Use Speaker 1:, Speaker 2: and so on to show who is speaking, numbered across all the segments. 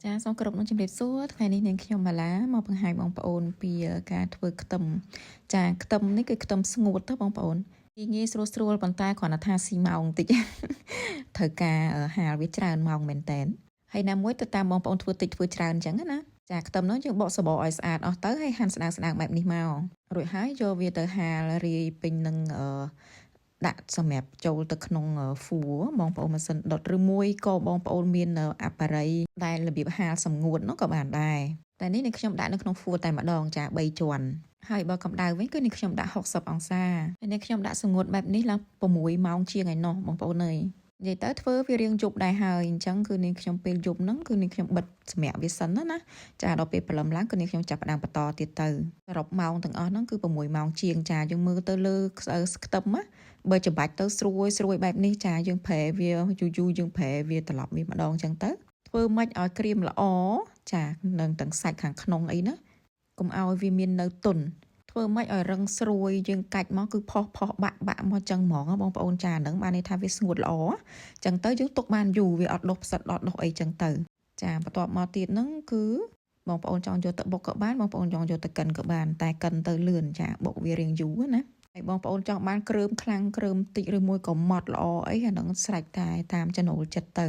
Speaker 1: ចាសសូមគោរពនឹងជំរាបសួរថ្ងៃនេះនាងខ្ញុំម៉ាឡាមកបង្ហាញបងប្អូនពីការធ្វើខ្ទឹមចាខ្ទឹមនេះគឺខ្ទឹមស្ងួតទៅបងប្អូនងាយស្រួលប៉ុន្តែគ្រាន់តែថាស៊ីម៉ោងបន្តិចត្រូវការហាលវាច្រើនម៉ោងមែនតែនហើយណាមួយទៅតាមបងប្អូនធ្វើតិចធ្វើច្រើនអញ្ចឹងណាចាខ្ទឹមនោះយើងបកសបោឲ្យស្អាតអស់ទៅហើយហាន់ស្ដើងបែបនេះមករួចហើយយកវាទៅហាលរាយពេញនឹងដាក់សម្រាប់ចូលទៅក្នុងហ្វូបងប្អូនម៉ាស៊ីនដុតឬមួយក៏បងប្អូនមានអាប៉ារ៉ៃដែលរបៀបហាលសម្ងួតនោះក៏បានដែរតែនេះខ្ញុំដាក់នៅក្នុងហ្វូតែម្ដងចា3ជាន់ហើយបើកម្ដៅវិញគឺនេះខ្ញុំដាក់60អង្សាហើយនេះខ្ញុំដាក់សម្ងួតបែបនេះឡើង6ម៉ោងជាងឯណោះបងប្អូនអើយនិយាយទៅធ្វើវារៀងយប់ដែរហើយអញ្ចឹងគឺនេះខ្ញុំពេលយប់ហ្នឹងគឺនេះខ្ញុំបិទសម្រាប់វាសិនណាចាដល់ពេលព្រលឹមឡើងគឺនេះខ្ញុំចាប់ផ្ដើមបន្តទៀតទៅសរុបម៉ោងទាំងអស់ហ្នឹងគឺ6ម៉ោងជាងចាយើងមើលទៅលើខ្ទឹមណាបើច្បាច់ទៅស្រួយបែបនេះចាយើងប្រែវាយូរយើងប្រែវាត្រឡប់វាម្ដងអញ្ចឹងទៅធ្វើម៉េចឲ្យក្រៀមល្អចានឹងទាំងសាច់ខាងក្នុងអីណាកុំឲ្យវាមាននៅទន់ធ្វើម៉េចឲ្យរឹងស្រួយយើងកាច់មកគឺផុសបាក់មកចឹងហ្មងបងប្អូនចាហ្នឹងបានន័យថាវាស្ងួតល្អចឹងទៅយើងទុកបានយូរវាអត់ដុះផ្សិតអត់ដុះអីចឹងទៅចាបន្ទាប់មកទៀតហ្នឹងគឺបងប្អូនចង់យកទៅបុកក៏បានបងប្អូនចង់យកទៅកិនក៏បានតែកិនទៅលឿនចាបុកវារៀងយូរណាហើយបងប្អូនចង់បានគ្រើមខ្លាំងគ្រើមតិចឬមួយក៏ម៉ត់ល្អអីអាហ្នឹងស្រេចតែតាមចំណូលចិត្តទៅ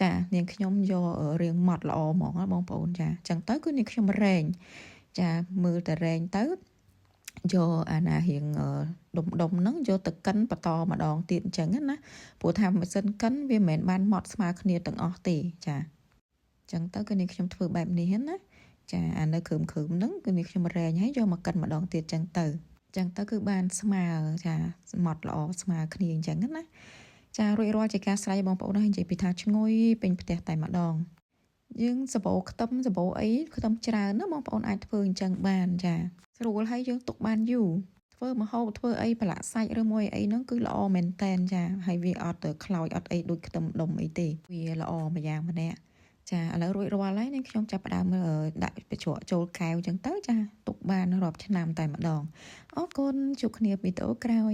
Speaker 1: ចានាងខ្ញុំយករៀងម៉ត់ល្អហ្មងបងប្អូនចាចឹងទៅគឺនាងខ្ញុំរែងចាមើលតែរែងទៅយកអាណារៀងដុំហ្នឹងយកទៅកិនបន្តម្ដងទៀតអញ្ចឹងណាព្រោះថាម៉ាស៊ីនកិនវាមិនមែនបានម៉ត់ស្មើគ្នាទាំងអស់ទេចាអញ្ចឹងទៅគឺនាងខ្ញុំធ្វើបែបនេះណាចាអានៅគ្រើមហ្នឹងគឺនាងខ្ញុំរែងហើយយកមកកិនម្ដងទៀតអញ្ចឹងទៅចឹងទៅគឺបានស្មើចាម៉ត់ល្អស្មើគ្នាអញ្ចឹងណាចារួចរាល់ជាការស្រ័យបងប្អូនហើយនិយាយពីថាឈ្ងុយពេញផ្ទះតែម្ដងយើងសបោខ្ទឹមសបោអីខ្ទឹមច្រើនណាបងប្អូនអាចធ្វើអញ្ចឹងបានចាស្រួលហើយយើងទុកបានយូរធ្វើម្ហូបធ្វើអីប្រឡាក់សាច់ឬមួយអីហ្នឹងគឺល្អមែនតែនចាហើយវាអត់ទៅខ្លោចអត់អីដូចខ្ទឹមដុំអីទេវាល្អមួយយ៉ាងម្នាក់ចាឥឡូវរួចរាល់ហើយនេះខ្ញុំចាប់ផ្ដើមដាក់ជ្រក់ចូលកែវអញ្ចឹងទៅចាទុកបានរាប់ឆ្នាំតែម្ដងអរគុណជួបគ្នាវីដេអូក្រោយ